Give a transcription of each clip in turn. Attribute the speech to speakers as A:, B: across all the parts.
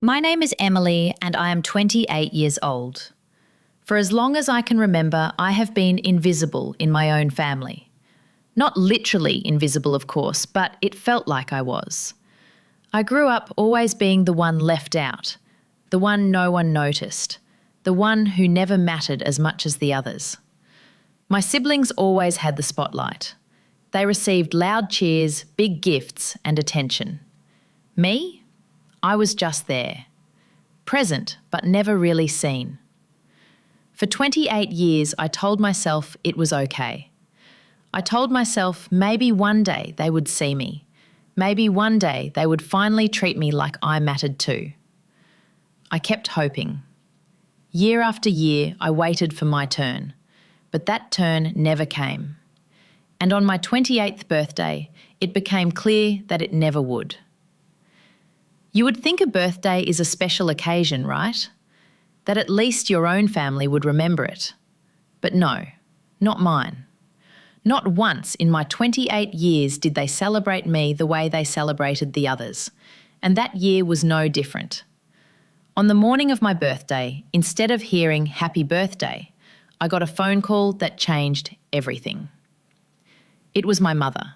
A: My name is Emily and I am 28 years old. For as long as I can remember, I have been invisible in my own family. Not literally invisible, of course, but it felt like I was. I grew up always being the one left out, the one no one noticed, the one who never mattered as much as the others. My siblings always had the spotlight. They received loud cheers, big gifts and attention. Me? I was just there. Present, but never really seen. For 28 years, I told myself it was okay. I told myself maybe one day they would see me. Maybe one day they would finally treat me like I mattered too. I kept hoping. Year after year, I waited for my turn, but that turn never came. And on my 28th birthday, it became clear that it never would. You would think a birthday is a special occasion, right? That at least your own family would remember it. But no, not mine. Not once in my 28 years did they celebrate me the way they celebrated the others, and that year was no different. On the morning of my birthday, instead of hearing happy birthday, I got a phone call that changed everything. It was my mother.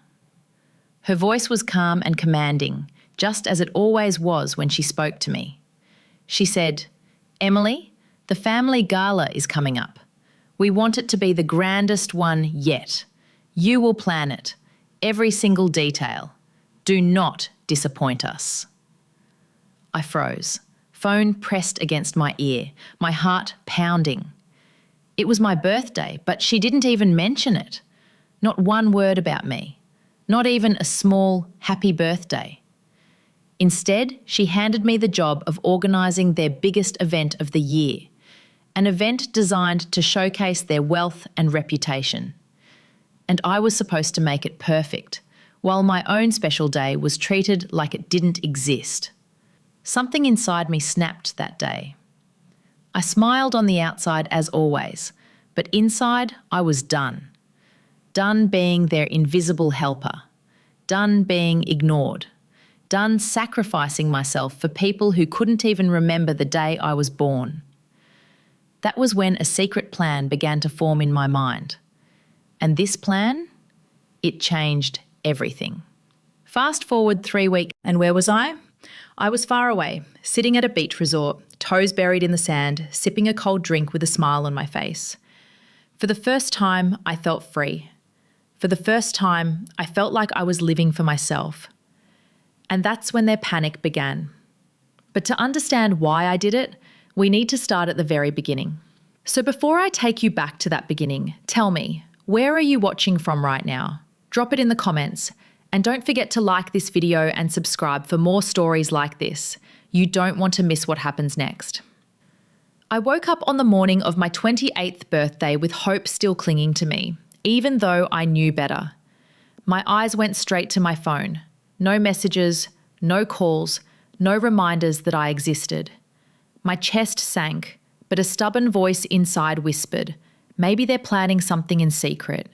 A: Her voice was calm and commanding, just as it always was when she spoke to me. She said, "Emily, the family gala is coming up. We want it to be the grandest one yet. You will plan it, every single detail. Do not disappoint us." I froze, phone pressed against my ear, my heart pounding. It was my birthday, but she didn't even mention it. Not one word about me. Not even a small happy birthday. Instead, she handed me the job of organising their biggest event of the year, an event designed to showcase their wealth and reputation. And I was supposed to make it perfect, while my own special day was treated like it didn't exist. Something inside me snapped that day. I smiled on the outside as always, but inside I was done. Done being their invisible helper. Done being ignored. Done sacrificing myself for people who couldn't even remember the day I was born. That was when a secret plan began to form in my mind. And this plan, it changed everything. Fast forward 3 weeks, and where was I? I was far away, sitting at a beach resort, toes buried in the sand, sipping a cold drink with a smile on my face. For the first time, I felt free. For the first time, I felt like I was living for myself. And that's when their panic began. But to understand why I did it, we need to start at the very beginning. So before I take you back to that beginning, tell me, where are you watching from right now? Drop it in the comments. And don't forget to like this video and subscribe for more stories like this. You don't want to miss what happens next. I woke up on the morning of my 28th birthday with hope still clinging to me, even though I knew better. My eyes went straight to my phone. No messages, no calls, no reminders that I existed. My chest sank, but a stubborn voice inside whispered, maybe they're planning something in secret.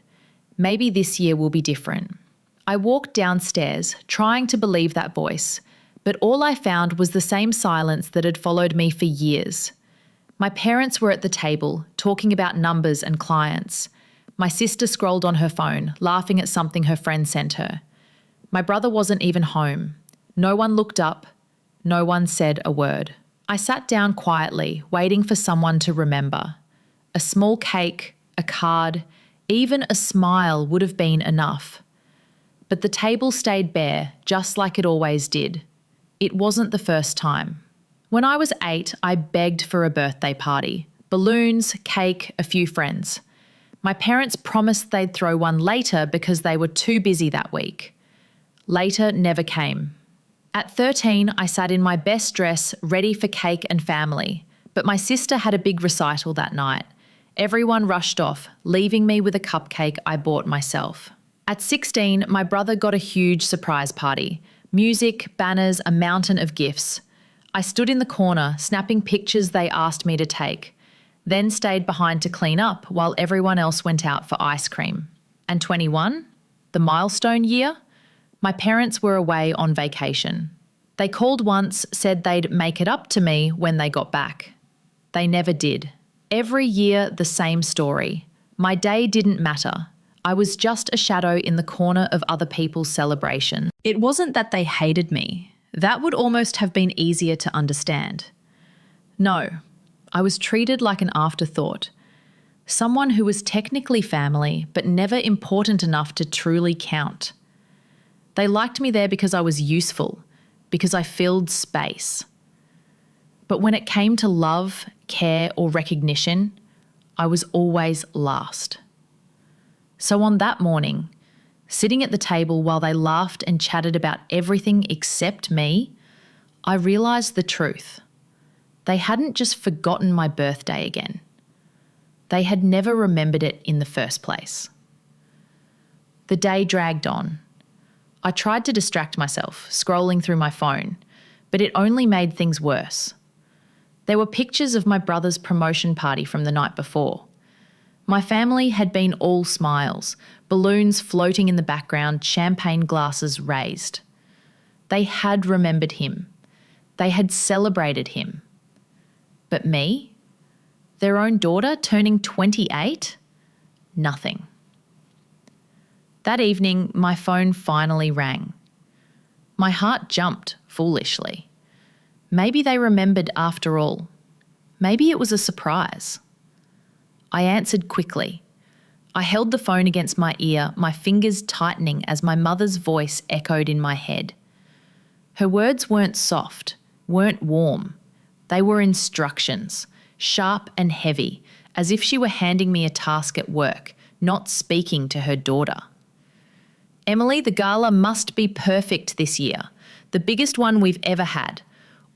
A: Maybe this year will be different. I walked downstairs, trying to believe that voice, but all I found was the same silence that had followed me for years. My parents were at the table, talking about numbers and clients. My sister scrolled on her phone, laughing at something her friend sent her. My brother wasn't even home. No one looked up. No one said a word. I sat down quietly, waiting for someone to remember. A small cake, a card, even a smile would have been enough. But the table stayed bare, just like it always did. It wasn't the first time. When I was 8, I begged for a birthday party. Balloons, cake, a few friends. My parents promised they'd throw one later because they were too busy that week. Later never came. At 13, I sat in my best dress, ready for cake and family, but my sister had a big recital that night. Everyone rushed off, leaving me with a cupcake I bought myself. At 16, my brother got a huge surprise party. Music, banners, a mountain of gifts. I stood in the corner, snapping pictures they asked me to take, then stayed behind to clean up while everyone else went out for ice cream. And 21, the milestone year? My parents were away on vacation. They called once, said they'd make it up to me when they got back. They never did. Every year, the same story. My day didn't matter. I was just a shadow in the corner of other people's celebration. It wasn't that they hated me. That would almost have been easier to understand. No, I was treated like an afterthought. Someone who was technically family, but never important enough to truly count. They liked me there because I was useful, because I filled space. But when it came to love, care, or recognition, I was always last. So on that morning, sitting at the table while they laughed and chatted about everything except me, I realised the truth. They hadn't just forgotten my birthday again. They had never remembered it in the first place. The day dragged on. I tried to distract myself, scrolling through my phone, but it only made things worse. There were pictures of my brother's promotion party from the night before. My family had been all smiles, balloons floating in the background, champagne glasses raised. They had remembered him. They had celebrated him. But me? Their own daughter turning 28? Nothing. That evening, my phone finally rang. My heart jumped foolishly. Maybe they remembered after all. Maybe it was a surprise. I answered quickly. I held the phone against my ear, my fingers tightening as my mother's voice echoed in my head. Her words weren't soft, weren't warm. They were instructions, sharp and heavy, as if she were handing me a task at work, not speaking to her daughter. Emily, the gala must be perfect this year, the biggest one we've ever had.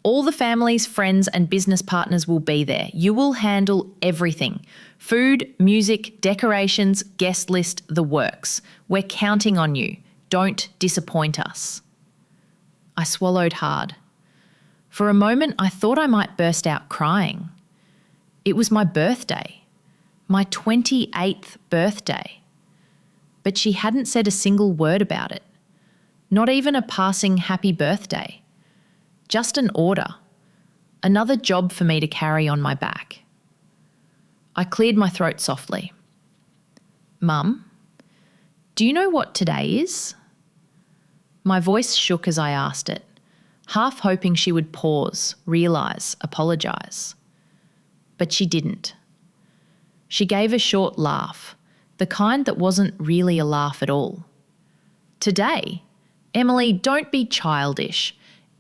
A: All the families, friends and business partners will be there. You will handle everything. Food, music, decorations, guest list, the works. We're counting on you. Don't disappoint us. I swallowed hard. For a moment, I thought I might burst out crying. It was my birthday, my 28th birthday. But she hadn't said a single word about it. Not even a passing happy birthday. Just an order. Another job for me to carry on my back. I cleared my throat softly. Mum, do you know what today is? My voice shook as I asked it, half hoping she would pause, realise, apologise. But she didn't. She gave a short laugh, the kind that wasn't really a laugh at all. Today? Emily, don't be childish.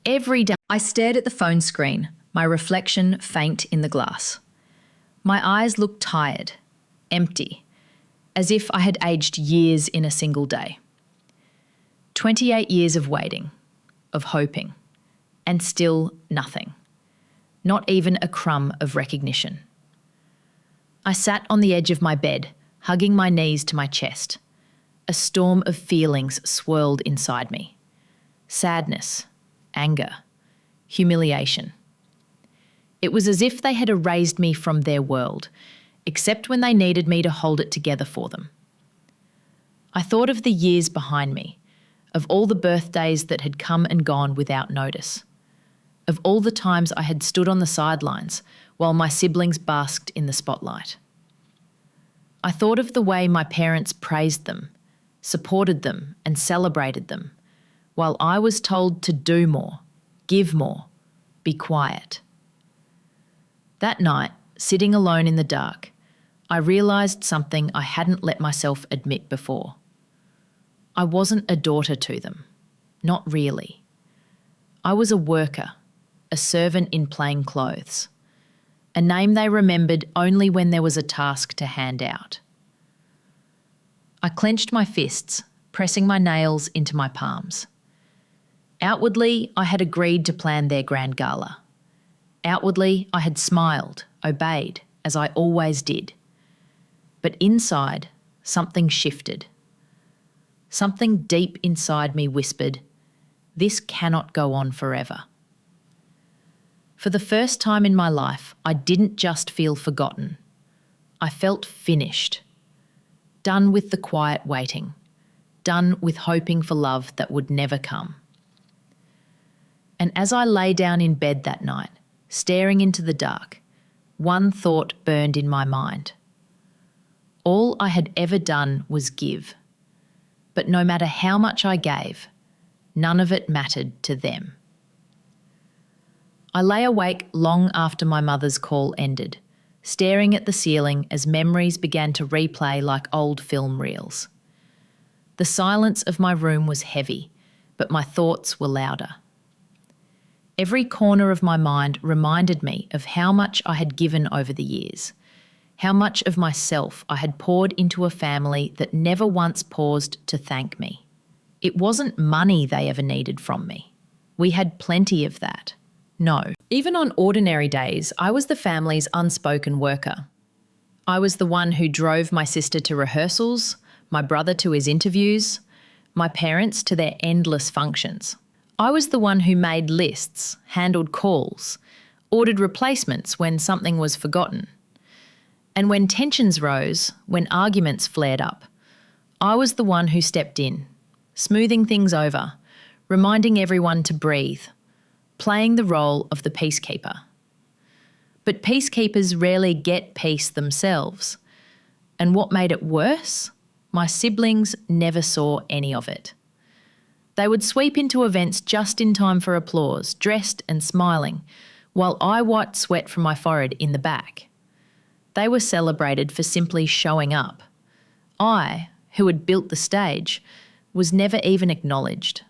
A: Every day. I stared at the phone screen, my reflection faint in the glass. My eyes looked tired, empty, as if I had aged years in a single day. 28 years of waiting, of hoping, and still nothing. Not even a crumb of recognition. I sat on the edge of my bed, hugging my knees to my chest. A storm of feelings swirled inside me. Sadness, anger, humiliation. It was as if they had erased me from their world, except when they needed me to hold it together for them. I thought of the years behind me, of all the birthdays that had come and gone without notice, of all the times I had stood on the sidelines while my siblings basked in the spotlight. I thought of the way my parents praised them, supported them and celebrated them, while I was told to do more, give more, be quiet. That night, sitting alone in the dark, I realised something I hadn't let myself admit before. I wasn't a daughter to them, not really. I was a worker, a servant in plain clothes, a name they remembered only when there was a task to hand out. I clenched my fists, pressing my nails into my palms. Outwardly, I had agreed to plan their grand gala. Outwardly, I had smiled, obeyed, as I always did. But inside, something shifted. Something deep inside me whispered, "This cannot go on forever." For the first time in my life, I didn't just feel forgotten. I felt finished. Done with the quiet waiting. Done with hoping for love that would never come. And as I lay down in bed that night, staring into the dark, one thought burned in my mind. All I had ever done was give. But no matter how much I gave, none of it mattered to them. I lay awake long after my mother's call ended, staring at the ceiling as memories began to replay like old film reels. The silence of my room was heavy, but my thoughts were louder. Every corner of my mind reminded me of how much I had given over the years, how much of myself I had poured into a family that never once paused to thank me. It wasn't money they ever needed from me. We had plenty of that. No. Even on ordinary days, I was the family's unspoken worker. I was the one who drove my sister to rehearsals, my brother to his interviews, my parents to their endless functions. I was the one who made lists, handled calls, ordered replacements when something was forgotten. And when tensions rose, when arguments flared up, I was the one who stepped in, smoothing things over, reminding everyone to breathe, playing the role of the peacekeeper. But peacekeepers rarely get peace themselves. And what made it worse? My siblings never saw any of it. They would sweep into events just in time for applause, dressed and smiling, while I wiped sweat from my forehead in the back. They were celebrated for simply showing up. I, who had built the stage, was never even acknowledged.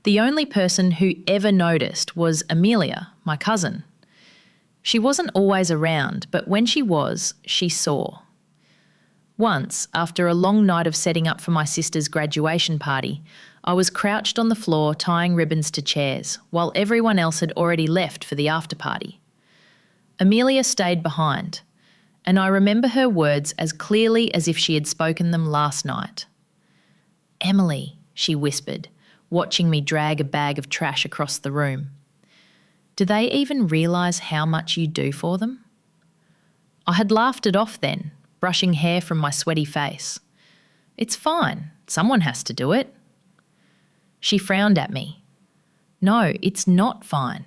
A: The only person who ever noticed was Amelia, my cousin. She wasn't always around, but when she was, she saw. Once, after a long night of setting up for my sister's graduation party, I was crouched on the floor tying ribbons to chairs while everyone else had already left for the after party. Amelia stayed behind, and I remember her words as clearly as if she had spoken them last night. "Emily," she whispered, watching me drag a bag of trash across the room. "Do they even realise how much you do for them?" I had laughed it off then, brushing hair from my sweaty face. "It's fine, someone has to do it." She frowned at me. "No, it's not fine.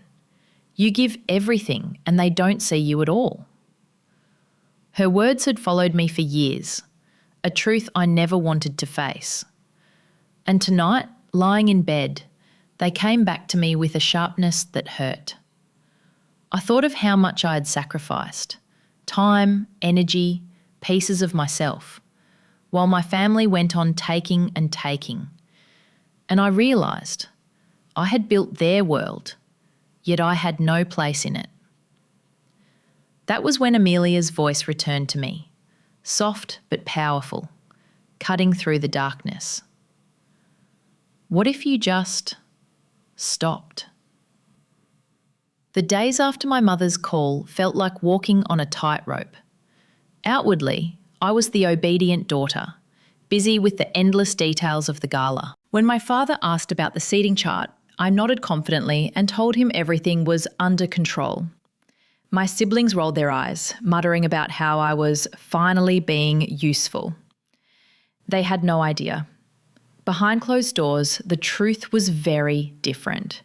A: You give everything and they don't see you at all." Her words had followed me for years, a truth I never wanted to face. And tonight, lying in bed, they came back to me with a sharpness that hurt. I thought of how much I had sacrificed, time, energy, pieces of myself, while my family went on taking and taking. And I realised I had built their world, yet I had no place in it. That was when Amelia's voice returned to me, soft but powerful, cutting through the darkness. "What if you just stopped?" The days after my mother's call felt like walking on a tightrope. Outwardly, I was the obedient daughter, busy with the endless details of the gala. When my father asked about the seating chart, I nodded confidently and told him everything was under control. My siblings rolled their eyes, muttering about how I was finally being useful. They had no idea. Behind closed doors, the truth was very different.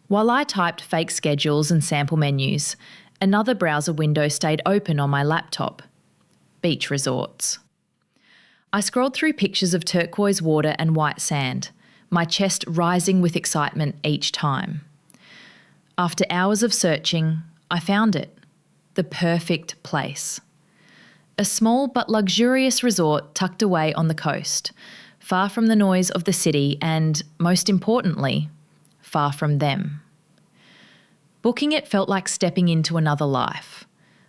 A: While I typed fake schedules and sample menus, another browser window stayed open on my laptop. Beach resorts. I scrolled through pictures of turquoise water and white sand, my chest rising with excitement each time. After hours of searching, I found it. The perfect place. A small but luxurious resort tucked away on the coast, far from the noise of the city and, most importantly, far from them. Booking it felt like stepping into another life.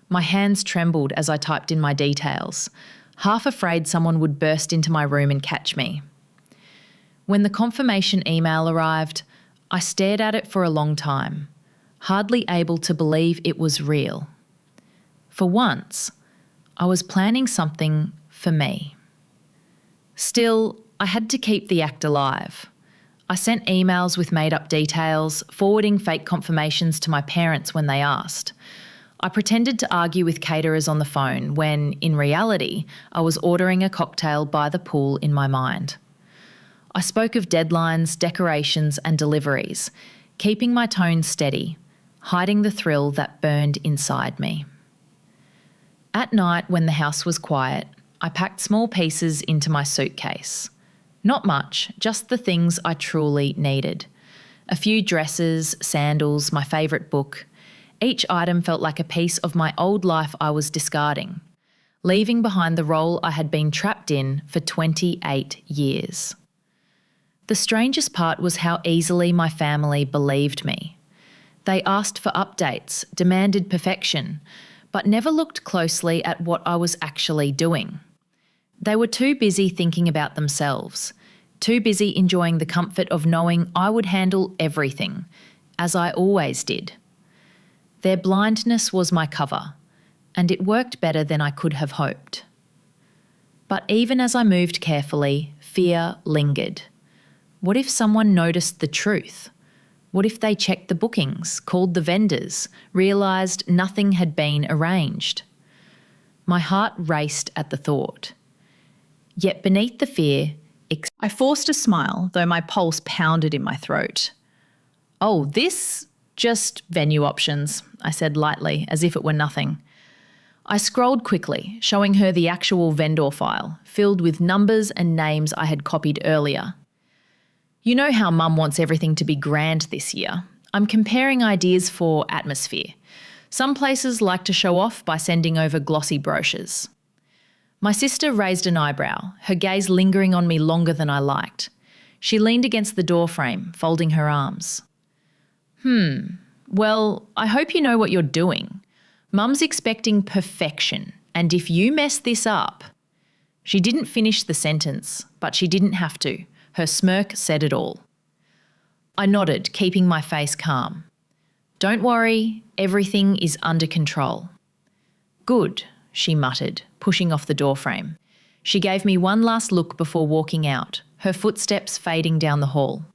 A: My hands trembled as I typed in my details, half afraid someone would burst into my room and catch me. When the confirmation email arrived, I stared at it for a long time, hardly able to believe it was real. For once, I was planning something for me. Still, I had to keep the act alive. I sent emails with made-up details, forwarding fake confirmations to my parents when they asked. I pretended to argue with caterers on the phone when, in reality, I was ordering a cocktail by the pool in my mind. I spoke of deadlines, decorations and deliveries, keeping my tone steady, hiding the thrill that burned inside me. At night, when the house was quiet, I packed small pieces into my suitcase. Not much, just the things I truly needed. A few dresses, sandals, my favourite book. Each item felt like a piece of my old life I was discarding, leaving behind the role I had been trapped in for 28 years. The strangest part was how easily my family believed me. They asked for updates, demanded perfection, but never looked closely at what I was actually doing. They were too busy thinking about themselves, too busy enjoying the comfort of knowing I would handle everything, as I always did. Their blindness was my cover, and it worked better than I could have hoped. But even as I moved carefully, fear lingered. What if someone noticed the truth? What if they checked the bookings, called the vendors, realised nothing had been arranged? My heart raced at the thought. Yet beneath the fear, I forced a smile, though my pulse pounded in my throat. "Oh, this? Just venue options," I said lightly, as if it were nothing. I scrolled quickly, showing her the actual vendor file, filled with numbers and names I had copied earlier. You know how Mum wants everything to be grand this year. I'm comparing ideas for atmosphere. Some places like to show off by sending over glossy brochures. My sister raised an eyebrow, her gaze lingering on me longer than I liked. She leaned against the doorframe, folding her arms. Well, I hope you know what you're doing. Mum's expecting perfection, and if you mess this up..." She didn't finish the sentence, but she didn't have to. Her smirk said it all. I nodded, keeping my face calm. "Don't worry, everything is under control." "Good," she muttered, pushing off the doorframe. She gave me one last look before walking out, her footsteps fading down the hall.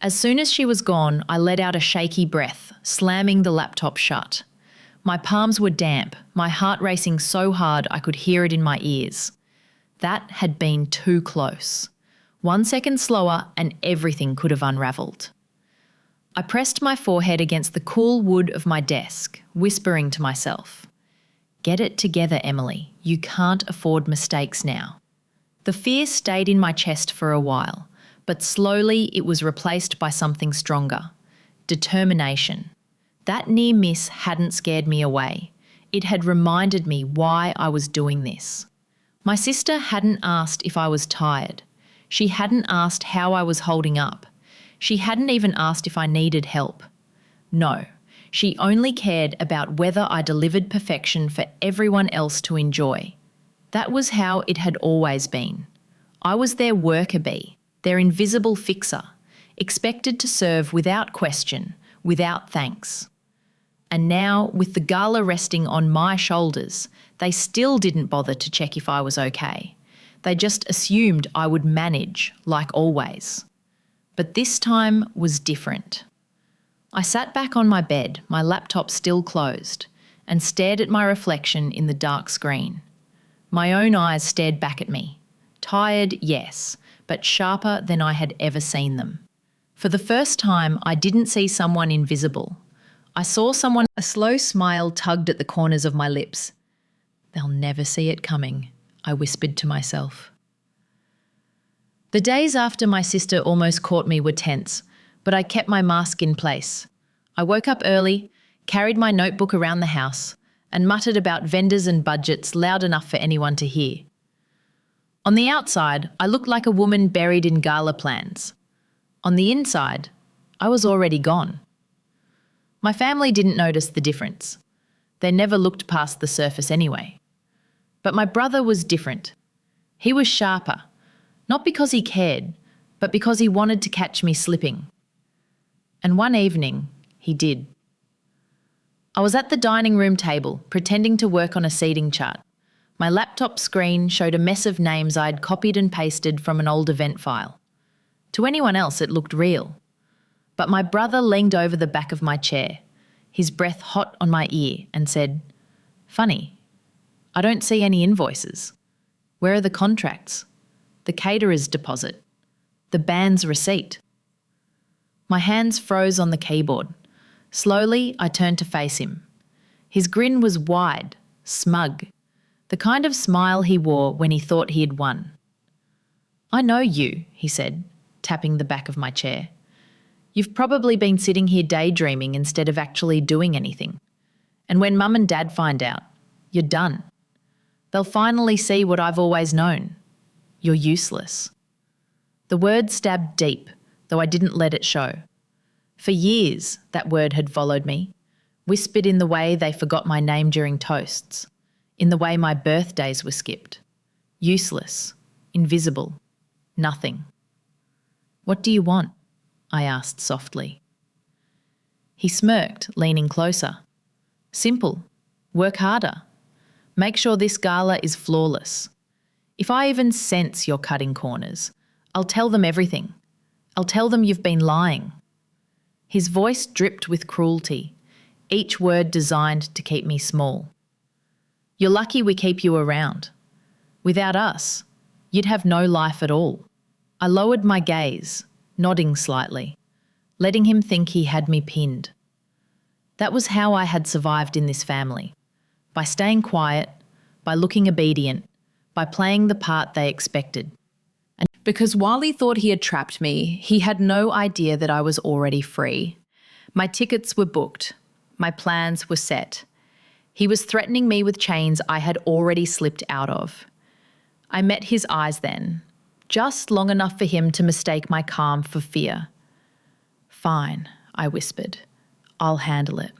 A: As soon as she was gone, I let out a shaky breath, slamming the laptop shut. My palms were damp, my heart racing so hard I could hear it in my ears. That had been too close. 1 second slower and everything could have unravelled. I pressed my forehead against the cool wood of my desk, whispering to myself, "Get it together, Emily. You can't afford mistakes now." The fear stayed in my chest for a while, but slowly it was replaced by something stronger. Determination. That near miss hadn't scared me away. It had reminded me why I was doing this. My sister hadn't asked if I was tired. She hadn't asked how I was holding up. She hadn't even asked if I needed help. No, she only cared about whether I delivered perfection for everyone else to enjoy. That was how it had always been. I was their worker bee, their invisible fixer, expected to serve without question, without thanks. And now, with the gala resting on my shoulders, they still didn't bother to check if I was okay. They just assumed I would manage, like always. But this time was different. I sat back on my bed, my laptop still closed, and stared at my reflection in the dark screen. My own eyes stared back at me. Tired, yes, but sharper than I had ever seen them. For the first time, I didn't see someone invisible. I saw someone. A slow smile tugged at the corners of my lips. "They'll never see it coming," I whispered to myself. The days after my sister almost caught me were tense, but I kept my mask in place. I woke up early, carried my notebook around the house, and muttered about vendors and budgets loud enough for anyone to hear. On the outside, I looked like a woman buried in gala plans. On the inside, I was already gone. My family didn't notice the difference. They never looked past the surface anyway. But my brother was different. He was sharper, not because he cared, but because he wanted to catch me slipping. And one evening, he did. I was at the dining room table, pretending to work on a seating chart. My laptop screen showed a mess of names I'd copied and pasted from an old event file. To anyone else, it looked real. But my brother leaned over the back of my chair, his breath hot on my ear, and said, "Funny, I don't see any invoices. Where are the contracts? The caterer's deposit? The band's receipt?" My hands froze on the keyboard. Slowly, I turned to face him. His grin was wide, smug, the kind of smile he wore when he thought he had won. "I know you," he said, tapping the back of my chair. "You've probably been sitting here daydreaming instead of actually doing anything. And when Mum and Dad find out, you're done. They'll finally see what I've always known. You're useless." The word stabbed deep, though I didn't let it show. For years, that word had followed me, whispered in the way they forgot my name during toasts, in the way my birthdays were skipped. Useless, invisible, nothing. "What do you want?" I asked softly. He smirked, leaning closer. "Simple. Work harder. Make sure this gala is flawless. If I even sense you're cutting corners, I'll tell them everything. I'll tell them you've been lying." His voice dripped with cruelty, each word designed to keep me small. "You're lucky we keep you around. Without us, you'd have no life at all." I lowered my gaze, nodding slightly, letting him think he had me pinned. That was how I had survived in this family, by staying quiet, by looking obedient, by playing the part they expected. And because while he thought he had trapped me, he had no idea that I was already free. My tickets were booked. My plans were set. He was threatening me with chains I had already slipped out of. I met his eyes then, just long enough for him to mistake my calm for fear. "Fine," I whispered. "I'll handle it."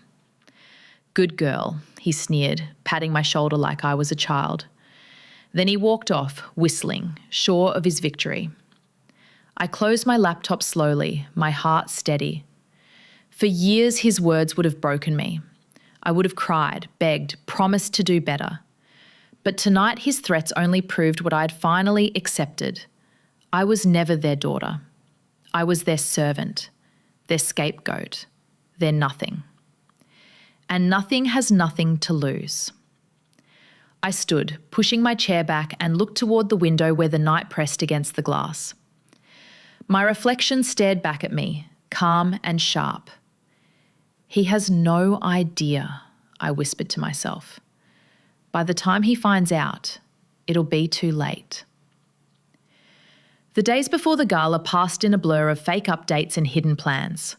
A: "Good girl," he sneered, patting my shoulder like I was a child. Then he walked off, whistling, sure of his victory. I closed my laptop slowly, my heart steady. For years his words would have broken me. I would have cried, begged, promised to do better. But tonight his threats only proved what I had finally accepted. I was never their daughter. I was their servant, their scapegoat, their nothing. And nothing has nothing to lose. I stood, pushing my chair back, and looked toward the window where the night pressed against the glass. My reflection stared back at me, calm and sharp. "He has no idea," I whispered to myself. "By the time he finds out, it'll be too late." The days before the gala passed in a blur of fake updates and hidden plans.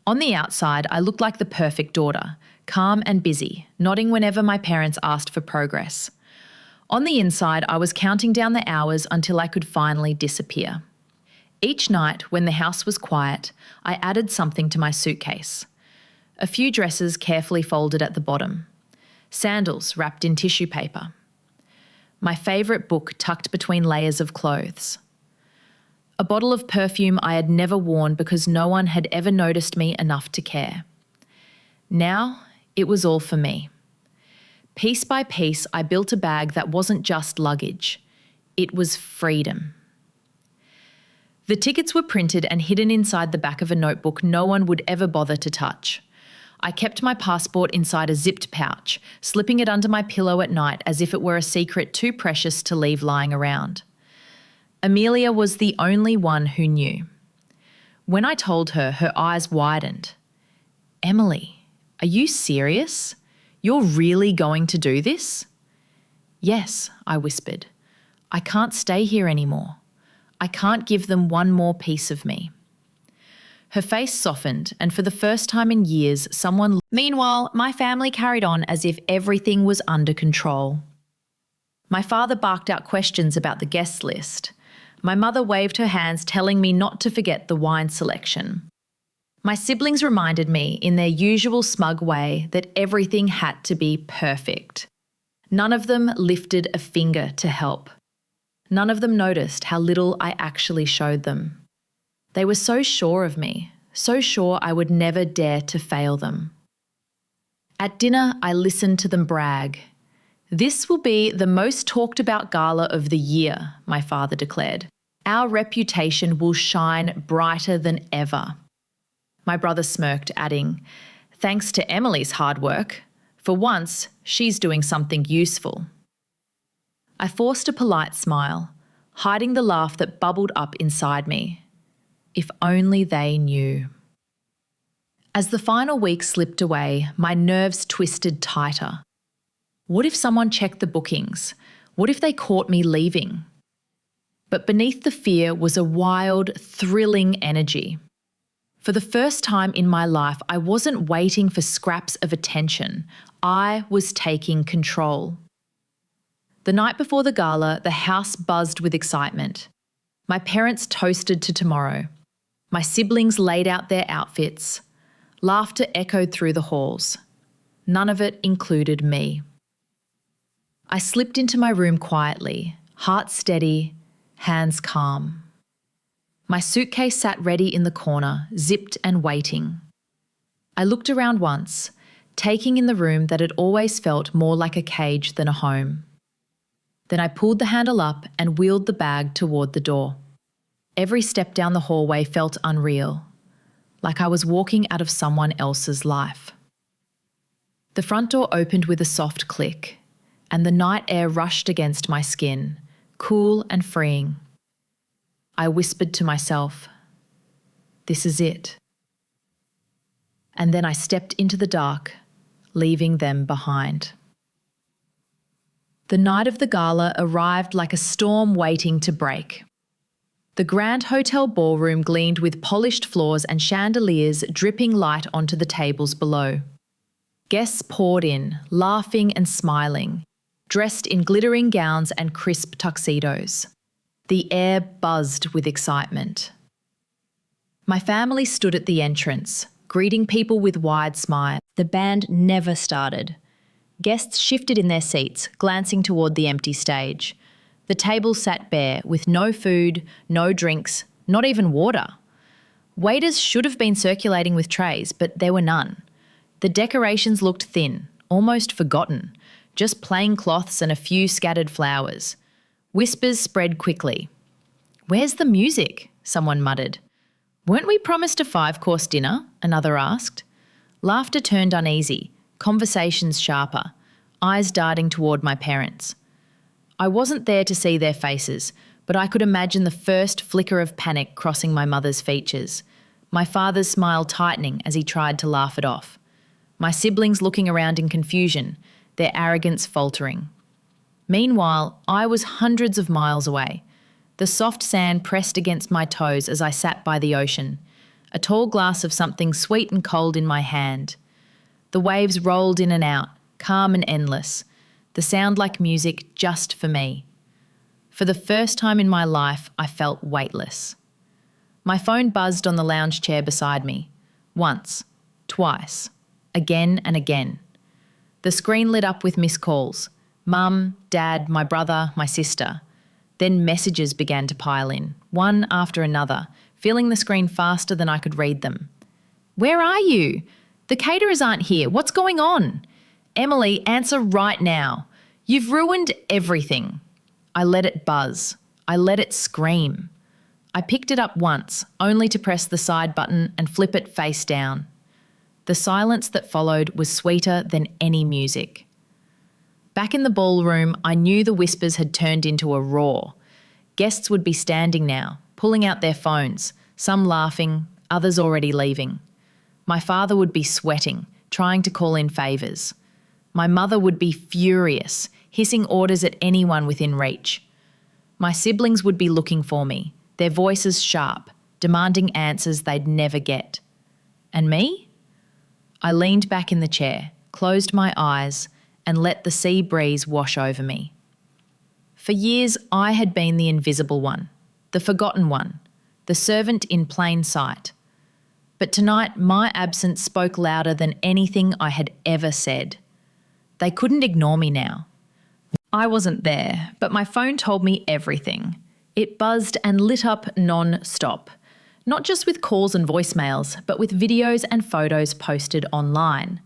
A: On the outside, I looked like the perfect daughter, calm and busy, nodding whenever my parents asked for progress. On the inside, I was counting down the hours until I could finally disappear. Each night, when the house was quiet, I added something to my suitcase. A few dresses carefully folded at the bottom. Sandals wrapped in tissue paper. My favourite book tucked between layers of clothes. A bottle of perfume I had never worn because no one had ever noticed me enough to care. Now, it was all for me. Piece by piece, I built a bag that wasn't just luggage. It was freedom. The tickets were printed and hidden inside the back of a notebook no one would ever bother to touch. I kept my passport inside a zipped pouch, slipping it under my pillow at night as if it were a secret too precious to leave lying around. Amelia was the only one who knew. When I told her, her eyes widened. "Emily, are you serious? You're really going to do this?" "Yes," I whispered. "I can't stay here anymore. I can't give them one more piece of me." Her face softened, and for the first time in years, Meanwhile, my family carried on as if everything was under control. My father barked out questions about the guest list. My mother waved her hands, telling me not to forget the wine selection. My siblings reminded me, in their usual smug way, that everything had to be perfect. None of them lifted a finger to help. None of them noticed how little I actually showed them. They were so sure of me, so sure I would never dare to fail them. At dinner, I listened to them brag. "This will be the most talked about gala of the year," my father declared. "Our reputation will shine brighter than ever." My brother smirked, adding, "Thanks to Emily's hard work. For once, she's doing something useful." I forced a polite smile, hiding the laugh that bubbled up inside me. If only they knew. As the final week slipped away, my nerves twisted tighter. What if someone checked the bookings? What if they caught me leaving? But beneath the fear was a wild, thrilling energy. For the first time in my life, I wasn't waiting for scraps of attention. I was taking control. The night before the gala, the house buzzed with excitement. My parents toasted to tomorrow. My siblings laid out their outfits. Laughter echoed through the halls. None of it included me. I slipped into my room quietly, heart steady, hands calm. My suitcase sat ready in the corner, zipped and waiting. I looked around once, taking in the room that had always felt more like a cage than a home. Then I pulled the handle up and wheeled the bag toward the door. Every step down the hallway felt unreal, like I was walking out of someone else's life. The front door opened with a soft click, and the night air rushed against my skin, cool and freeing. I whispered to myself, "This is it." And then I stepped into the dark, leaving them behind. The night of the gala arrived like a storm waiting to break. The grand hotel ballroom gleamed with polished floors and chandeliers dripping light onto the tables below. Guests poured in, laughing and smiling, dressed in glittering gowns and crisp tuxedos. The air buzzed with excitement. My family stood at the entrance, greeting people with wide smiles. The band never started. Guests shifted in their seats, glancing toward the empty stage. The table sat bare, with no food, no drinks, not even water. Waiters should have been circulating with trays, but there were none. The decorations looked thin, almost forgotten, just plain cloths and a few scattered flowers. Whispers spread quickly. "Where's the music?" someone muttered. "Weren't we promised a 5-course dinner?" another asked. Laughter turned uneasy, conversations sharper, eyes darting toward my parents. I wasn't there to see their faces, but I could imagine the first flicker of panic crossing my mother's features, my father's smile tightening as he tried to laugh it off, my siblings looking around in confusion, their arrogance faltering. Meanwhile, I was hundreds of miles away. The soft sand pressed against my toes as I sat by the ocean, a tall glass of something sweet and cold in my hand. The waves rolled in and out, calm and endless, the sound like music just for me. For the first time in my life, I felt weightless. My phone buzzed on the lounge chair beside me. Once, twice, again and again. The screen lit up with missed calls. Mum, Dad, my brother, my sister. Then messages began to pile in, one after another, filling the screen faster than I could read them. "Where are you? The caterers aren't here. What's going on? Emily, answer right now. You've ruined everything." I let it buzz. I let it scream. I picked it up once, only to press the side button and flip it face down. The silence that followed was sweeter than any music. Back in the ballroom, I knew the whispers had turned into a roar. Guests would be standing now, pulling out their phones, some laughing, others already leaving. My father would be sweating, trying to call in favours. My mother would be furious, hissing orders at anyone within reach. My siblings would be looking for me, their voices sharp, demanding answers they'd never get. And me? I leaned back in the chair, closed my eyes, and let the sea breeze wash over me. For years, I had been the invisible one, the forgotten one, the servant in plain sight. But tonight, my absence spoke louder than anything I had ever said. They couldn't ignore me now. I wasn't there, but my phone told me everything. It buzzed and lit up non-stop, not just with calls and voicemails, but with videos and photos posted online.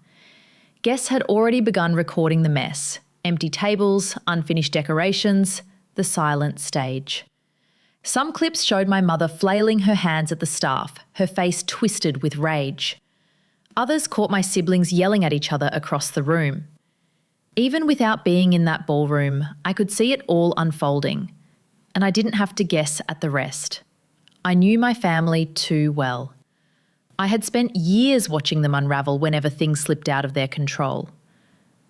A: Guests had already begun recording the mess: empty tables, unfinished decorations, the silent stage. Some clips showed my mother flailing her hands at the staff, her face twisted with rage. Others caught my siblings yelling at each other across the room. Even without being in that ballroom, I could see it all unfolding, and I didn't have to guess at the rest. I knew my family too well. I had spent years watching them unravel whenever things slipped out of their control.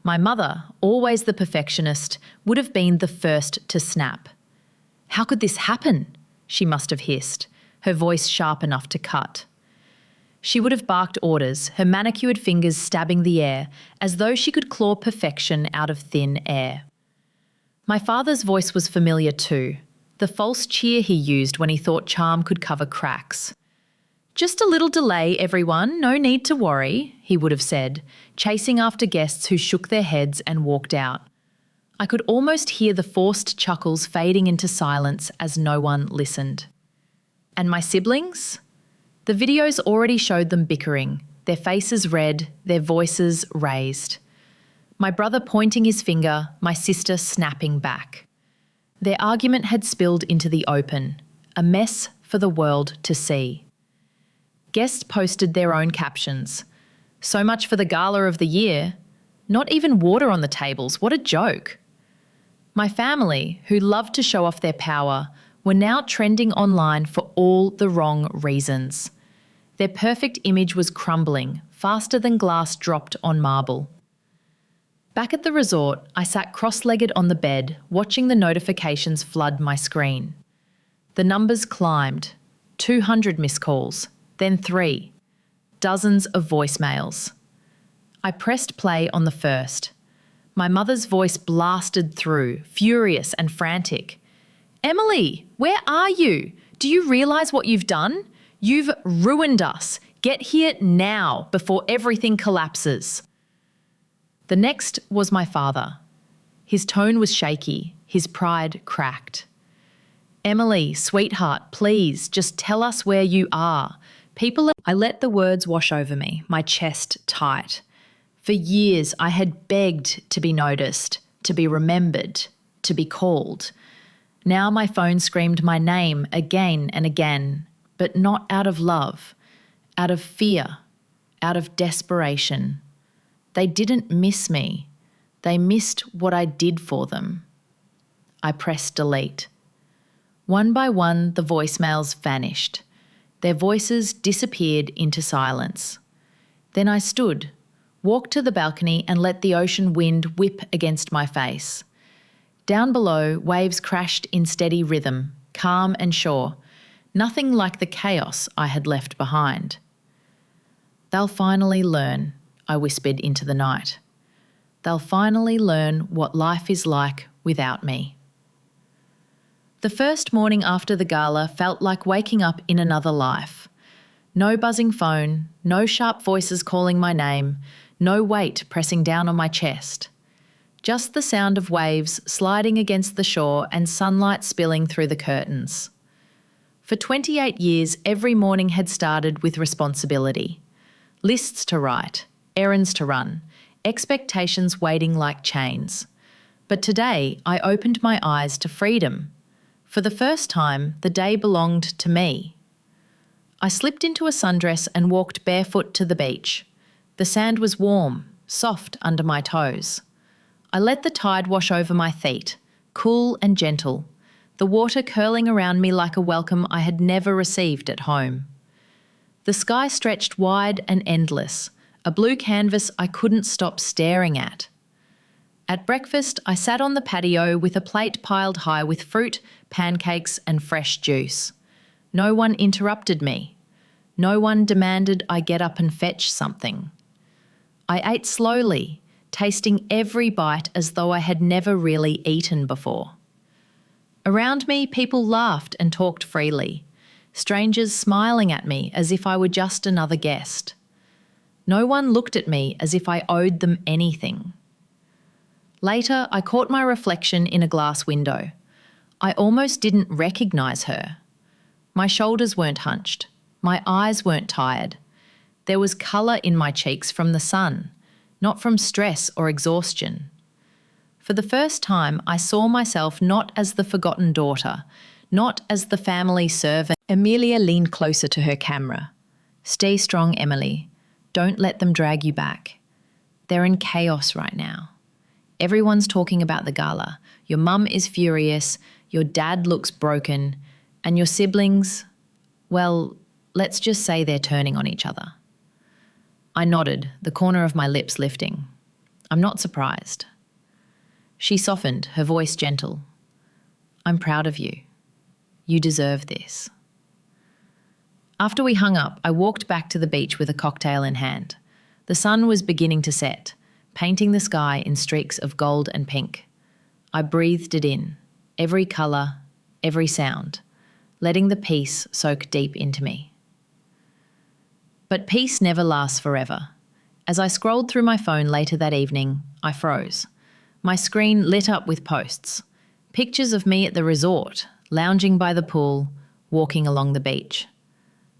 A: My mother, always the perfectionist, would have been the first to snap. "How could this happen?" she must have hissed, her voice sharp enough to cut. She would have barked orders, her manicured fingers stabbing the air, as though she could claw perfection out of thin air. My father's voice was familiar too, the false cheer he used when he thought charm could cover cracks. "Just a little delay, everyone, no need to worry," he would have said, chasing after guests who shook their heads and walked out. I could almost hear the forced chuckles fading into silence as no one listened. And my siblings? The videos already showed them bickering, their faces red, their voices raised. My brother pointing his finger, my sister snapping back. Their argument had spilled into the open, a mess for the world to see. Guests posted their own captions. "So much for the gala of the year. Not even water on the tables, what a joke." My family, who loved to show off their power, were now trending online for all the wrong reasons. Their perfect image was crumbling, faster than glass dropped on marble. Back at the resort, I sat cross-legged on the bed, watching the notifications flood my screen. The numbers climbed. 200 missed calls, then 3. Dozens of voicemails. I pressed play on the first. My mother's voice blasted through, furious and frantic. "Emily, where are you? Do you realise what you've done? You've ruined us. Get here now before everything collapses." The next was my father. His tone was shaky, his pride cracked. "Emily, sweetheart, please, just tell us where you are. I let the words wash over me, my chest tight. For years I had begged to be noticed, to be remembered, to be called. Now my phone screamed my name again and again, but not out of love, out of fear, out of desperation. They didn't miss me. They missed what I did for them. I pressed delete. One by one, the voicemails vanished. Their voices disappeared into silence. Then I stood, walked to the balcony and let the ocean wind whip against my face. Down below, waves crashed in steady rhythm, calm and sure, nothing like the chaos I had left behind. "They'll finally learn," I whispered into the night. "They'll finally learn what life is like without me." The first morning after the gala felt like waking up in another life. No buzzing phone, no sharp voices calling my name, no weight pressing down on my chest. Just the sound of waves sliding against the shore and sunlight spilling through the curtains. For 28 years, every morning had started with responsibility. Lists to write, errands to run, expectations waiting like chains. But today, I opened my eyes to freedom. For the first time, the day belonged to me. I slipped into a sundress and walked barefoot to the beach. The sand was warm, soft under my toes. I let the tide wash over my feet, cool and gentle, the water curling around me like a welcome I had never received at home. The sky stretched wide and endless, a blue canvas I couldn't stop staring at. At breakfast, I sat on the patio with a plate piled high with fruit, pancakes and fresh juice. No one interrupted me. No one demanded I get up and fetch something. I ate slowly, tasting every bite as though I had never really eaten before. Around me, people laughed and talked freely, strangers smiling at me as if I were just another guest. No one looked at me as if I owed them anything. Later, I caught my reflection in a glass window. I almost didn't recognise her. My shoulders weren't hunched. My eyes weren't tired. There was colour in my cheeks from the sun, not from stress or exhaustion. For the first time, I saw myself not as the forgotten daughter, not as the family servant. Amelia leaned closer to her camera. "Stay strong, Emily. Don't let them drag you back. They're in chaos right now. Everyone's talking about the gala. Your mum is furious, your dad looks broken, and your siblings, well, let's just say they're turning on each other. I nodded, the corner of my lips lifting. I'm not surprised. She softened, her voice gentle. I'm proud of you. You deserve this. After we hung up, I walked back to the beach with a cocktail in hand. The sun was beginning to set, painting the sky in streaks of gold and pink. I breathed it in, every colour, every sound, letting the peace soak deep into me. But peace never lasts forever. As I scrolled through my phone later that evening, I froze. My screen lit up with posts. Pictures of me at the resort, lounging by the pool, walking along the beach.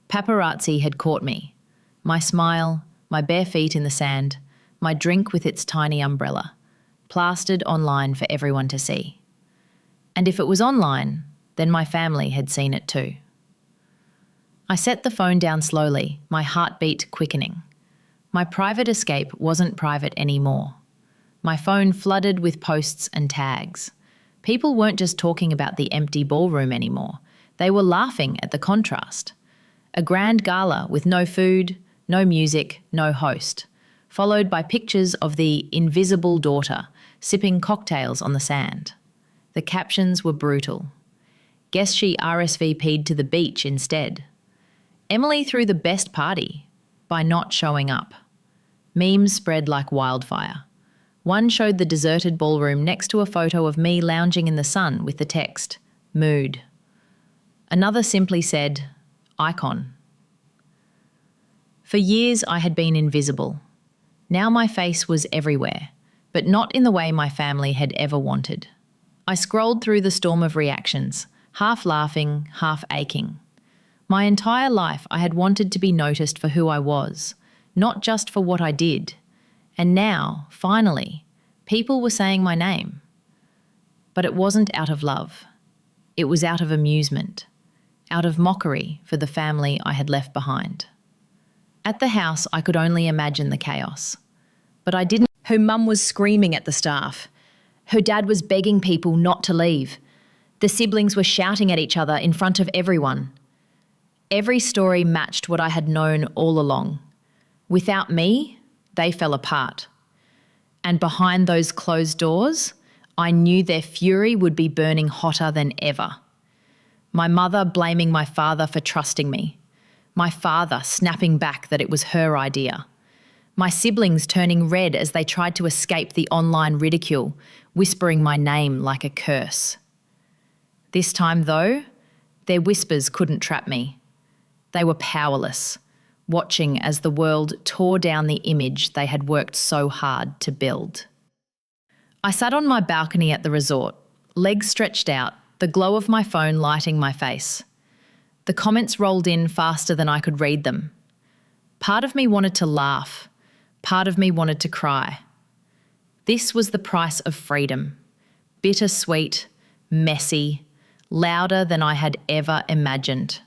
A: Paparazzi had caught me. My smile, my bare feet in the sand, my drink with its tiny umbrella, plastered online for everyone to see. And if it was online, then my family had seen it too. I set the phone down slowly, my heartbeat quickening. My private escape wasn't private anymore. My phone flooded with posts and tags. People weren't just talking about the empty ballroom anymore. They were laughing at the contrast. A grand gala with no food, no music, no host, followed by pictures of the invisible daughter sipping cocktails on the sand. The captions were brutal. Guess she RSVP'd to the beach instead. Emily threw the best party by not showing up. Memes spread like wildfire. One showed the deserted ballroom next to a photo of me lounging in the sun with the text, mood. Another simply said, icon. For years I had been invisible. Now my face was everywhere, but not in the way my family had ever wanted. I scrolled through the storm of reactions, half laughing, half aching. My entire life I had wanted to be noticed for who I was, not just for what I did. And now, finally, people were saying my name. But it wasn't out of love. It was out of amusement, out of mockery for the family I had left behind. At the house, I could only imagine the chaos. But I didn't. Her mum was screaming at the staff. Her dad was begging people not to leave. The siblings were shouting at each other in front of everyone. Every story matched what I had known all along. Without me, they fell apart. And behind those closed doors, I knew their fury would be burning hotter than ever. My mother blaming my father for trusting me. My father snapping back that it was her idea. My siblings turning red as they tried to escape the online ridicule, whispering my name like a curse. This time, though, their whispers couldn't trap me. They were powerless, watching as the world tore down the image they had worked so hard to build. I sat on my balcony at the resort, legs stretched out, the glow of my phone lighting my face. The comments rolled in faster than I could read them. Part of me wanted to laugh. Part of me wanted to cry. This was the price of freedom. Bittersweet, messy, louder than I had ever imagined.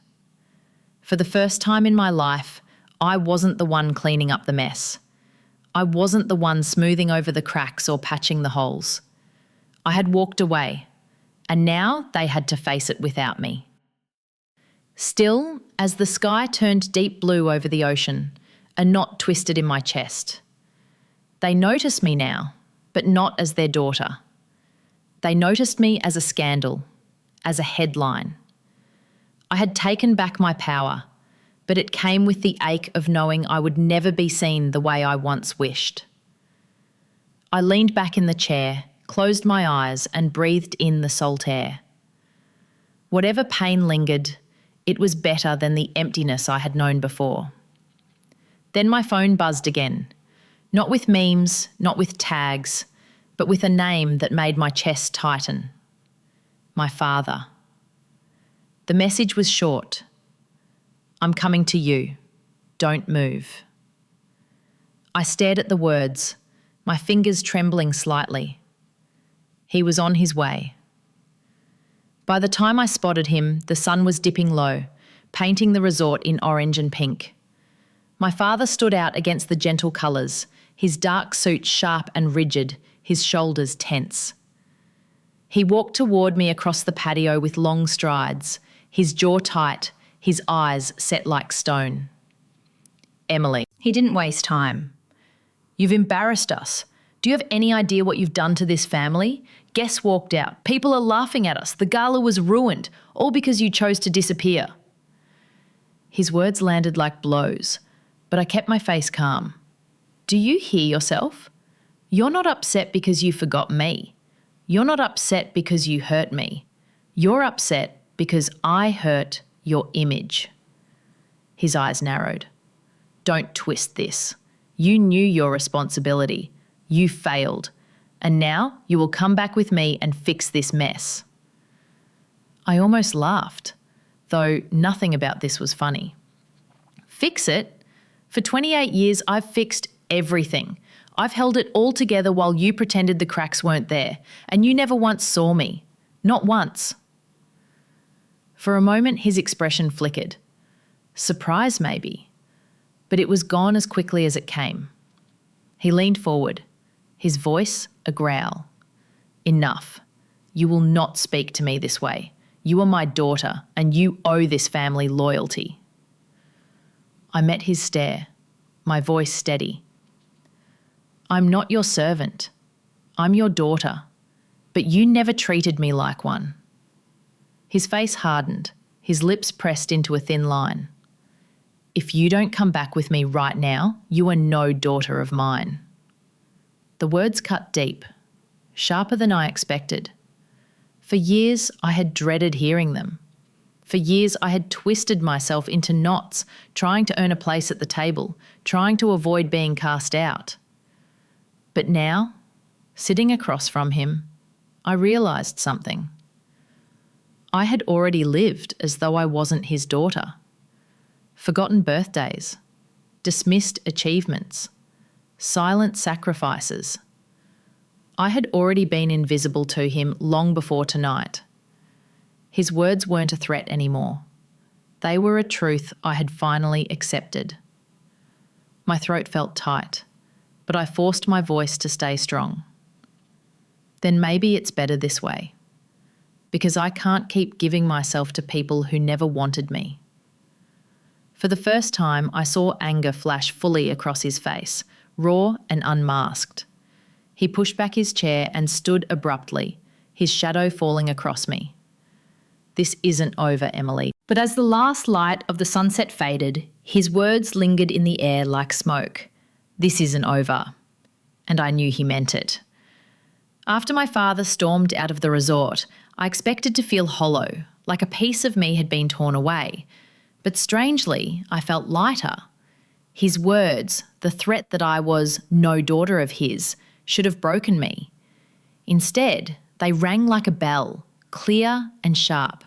A: For the first time in my life, I wasn't the one cleaning up the mess. I wasn't the one smoothing over the cracks or patching the holes. I had walked away, and now they had to face it without me. Still, as the sky turned deep blue over the ocean, a knot twisted in my chest. They noticed me now, but not as their daughter. They noticed me as a scandal, as a headline. I had taken back my power, but it came with the ache of knowing I would never be seen the way I once wished. I leaned back in the chair, closed my eyes and breathed in the salt air. Whatever pain lingered, it was better than the emptiness I had known before. Then my phone buzzed again, not with memes, not with tags, but with a name that made my chest tighten. My father. The message was short. I'm coming to you. Don't move. I stared at the words, my fingers trembling slightly. He was on his way. By the time I spotted him, the sun was dipping low, painting the resort in orange and pink. My father stood out against the gentle colours, his dark suit sharp and rigid, his shoulders tense. He walked toward me across the patio with long strides, his jaw tight, his eyes set like stone. Emily. He didn't waste time. You've embarrassed us. Do you have any idea what you've done to this family? Guests walked out. People are laughing at us. The gala was ruined, all because you chose to disappear. His words landed like blows, but I kept my face calm. Do you hear yourself? You're not upset because you forgot me. You're not upset because you hurt me. You're upset because I hurt your image. His eyes narrowed. Don't twist this. You knew your responsibility. You failed. And now you will come back with me and fix this mess. I almost laughed, though nothing about this was funny. Fix it? For 28 years, I've fixed everything. I've held it all together while you pretended the cracks weren't there, and you never once saw me. Not once. For a moment, his expression flickered. Surprise, maybe. But it was gone as quickly as it came. He leaned forward, his voice a growl. Enough. You will not speak to me this way. You are my daughter, and you owe this family loyalty. I met his stare, my voice steady. I'm not your servant. I'm your daughter, but you never treated me like one. His face hardened, his lips pressed into a thin line. If you don't come back with me right now, you are no daughter of mine. The words cut deep, sharper than I expected. For years, I had dreaded hearing them. For years, I had twisted myself into knots, trying to earn a place at the table, trying to avoid being cast out. But now, sitting across from him, I realised something. I had already lived as though I wasn't his daughter. Forgotten birthdays, dismissed achievements, silent sacrifices. I had already been invisible to him long before tonight. His words weren't a threat anymore. They were a truth I had finally accepted. My throat felt tight, but I forced my voice to stay strong. Then maybe it's better this way, because I can't keep giving myself to people who never wanted me. For the first time, I saw anger flash fully across his face, raw and unmasked. He pushed back his chair and stood abruptly, his shadow falling across me. This isn't over, Emily. But as the last light of the sunset faded, his words lingered in the air like smoke. This isn't over. And I knew he meant it. After my father stormed out of the resort, I expected to feel hollow, like a piece of me had been torn away. But strangely, I felt lighter. His words, the threat that I was no daughter of his, should have broken me. Instead, they rang like a bell, clear and sharp,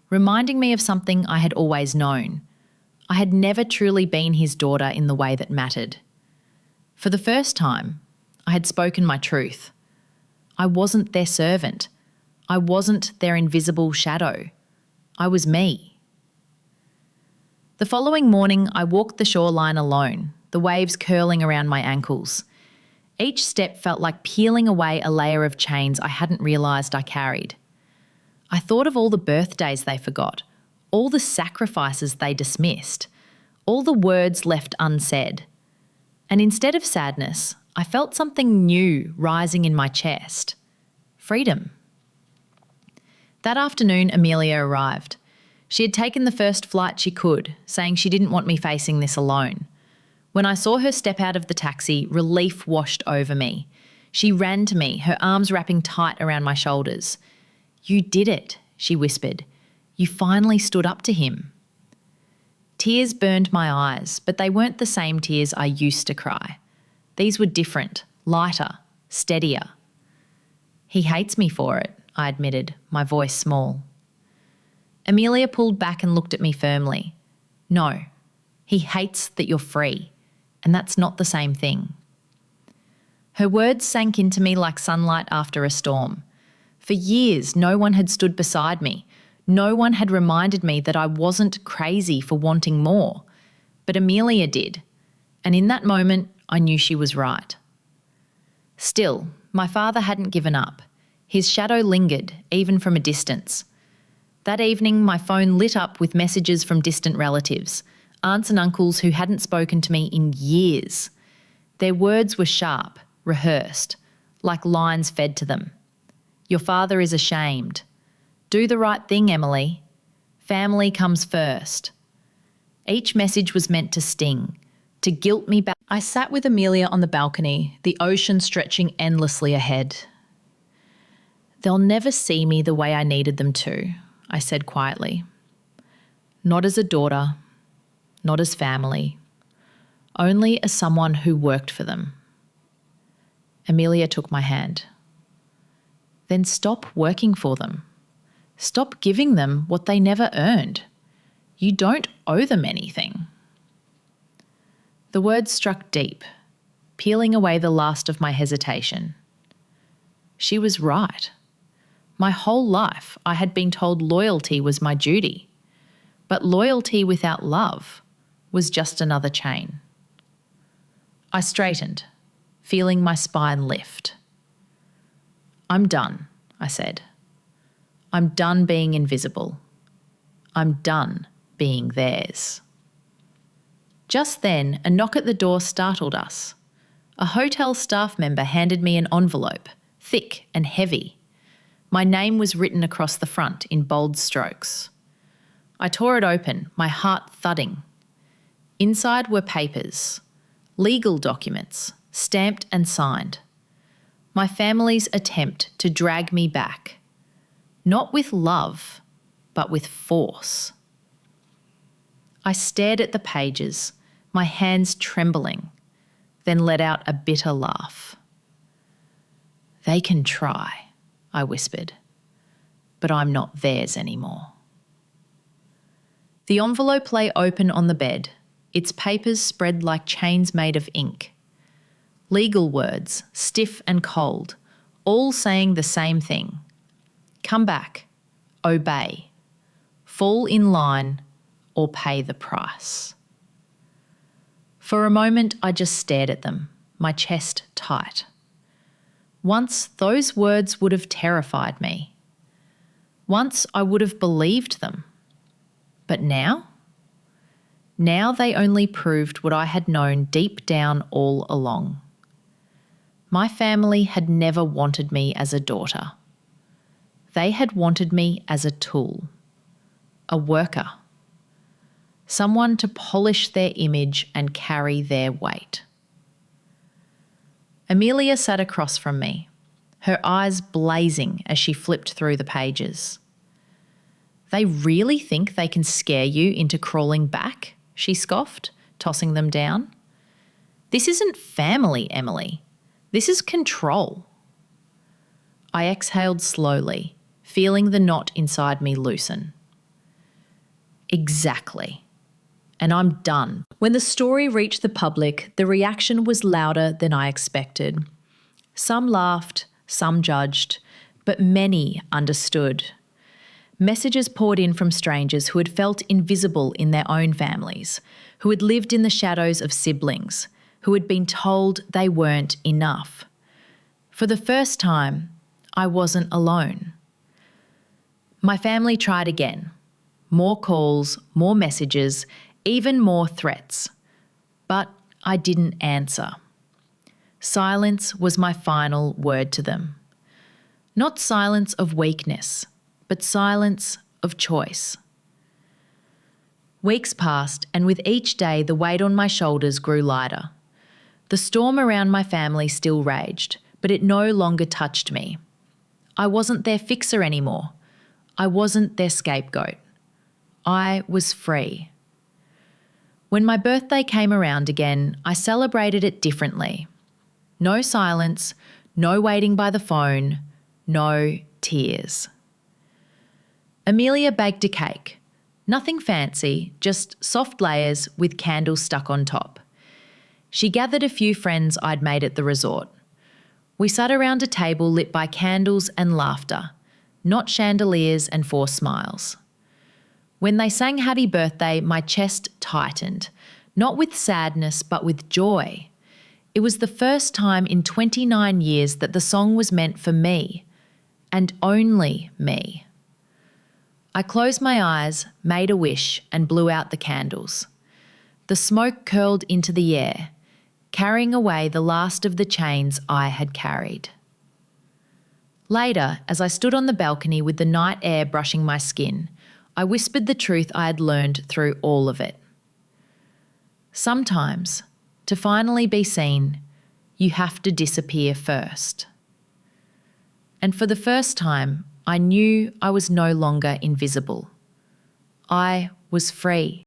A: reminding me of something I had always known. I had never truly been his daughter in the way that mattered. For the first time, I had spoken my truth. I wasn't their servant. I wasn't their invisible shadow. I was me. The following morning, I walked the shoreline alone, the waves curling around my ankles. Each step felt like peeling away a layer of chains I hadn't realised I carried. I thought of all the birthdays they forgot, all the sacrifices they dismissed, all the words left unsaid. And instead of sadness, I felt something new rising in my chest. Freedom. That afternoon, Amelia arrived. She had taken the first flight she could, saying she didn't want me facing this alone. When I saw her step out of the taxi, relief washed over me. She ran to me, her arms wrapping tight around my shoulders. "You did it," she whispered. "You finally stood up to him." Tears burned my eyes, but they weren't the same tears I used to cry. These were different, lighter, steadier. "He hates me for it," I admitted, my voice small. Amelia pulled back and looked at me firmly. "No, he hates that you're free, and that's not the same thing." Her words sank into me like sunlight after a storm. For years, no one had stood beside me. No one had reminded me that I wasn't crazy for wanting more. But Amelia did, and in that moment, I knew she was right. Still, my father hadn't given up. His shadow lingered, even from a distance. That evening, my phone lit up with messages from distant relatives, aunts and uncles who hadn't spoken to me in years. Their words were sharp, rehearsed, like lines fed to them. Your father is ashamed. Do the right thing, Emily. Family comes first. Each message was meant to sting, to guilt me back. I sat with Amelia on the balcony, the ocean stretching endlessly ahead. They'll never see me the way I needed them to, I said quietly. Not as a daughter, not as family, only as someone who worked for them. Amelia took my hand. Then stop working for them. Stop giving them what they never earned. You don't owe them anything. The words struck deep, peeling away the last of my hesitation. She was right. My whole life I had been told loyalty was my duty, but loyalty without love was just another chain. I straightened, feeling my spine lift. I'm done, I said. I'm done being invisible. I'm done being theirs. Just then, a knock at the door startled us. A hotel staff member handed me an envelope, thick and heavy. My name was written across the front in bold strokes. I tore it open, my heart thudding. Inside were papers, legal documents, stamped and signed. My family's attempt to drag me back, not with love, but with force. I stared at the pages, my hands trembling, then let out a bitter laugh. They can try, I whispered, but I'm not theirs anymore. The envelope lay open on the bed, its papers spread like chains made of ink. Legal words, stiff and cold, all saying the same thing. Come back, obey, fall in line, or pay the price. For a moment, I just stared at them, my chest tight. Once, those words would have terrified me. Once, I would have believed them. But now? Now they only proved what I had known deep down all along. My family had never wanted me as a daughter. They had wanted me as a tool, a worker, someone to polish their image and carry their weight. Amelia sat across from me, her eyes blazing as she flipped through the pages. They really think they can scare you into crawling back? She scoffed, tossing them down. This isn't family, Emily. This is control. I exhaled slowly, feeling the knot inside me loosen. Exactly. And I'm done. When the story reached the public, the reaction was louder than I expected. Some laughed, some judged, but many understood. Messages poured in from strangers who had felt invisible in their own families, who had lived in the shadows of siblings, who had been told they weren't enough. For the first time, I wasn't alone. My family tried again. More calls, more messages, even more threats. But I didn't answer. Silence was my final word to them. Not silence of weakness, but silence of choice. Weeks passed, and with each day the weight on my shoulders grew lighter. The storm around my family still raged, but it no longer touched me. I wasn't their fixer anymore. I wasn't their scapegoat. I was free. When my birthday came around again, I celebrated it differently. No silence, no waiting by the phone, no tears. Amelia baked a cake. Nothing fancy, just soft layers with candles stuck on top. She gathered a few friends I'd made at the resort. We sat around a table lit by candles and laughter, not chandeliers and forced smiles. When they sang Happy Birthday, my chest tightened, not with sadness but with joy. It was the first time in 29 years that the song was meant for me, and only me. I closed my eyes, made a wish, and blew out the candles. The smoke curled into the air, carrying away the last of the chains I had carried. Later, as I stood on the balcony with the night air brushing my skin, I whispered the truth I had learned through all of it. Sometimes, to finally be seen, you have to disappear first. And for the first time, I knew I was no longer invisible. I was free.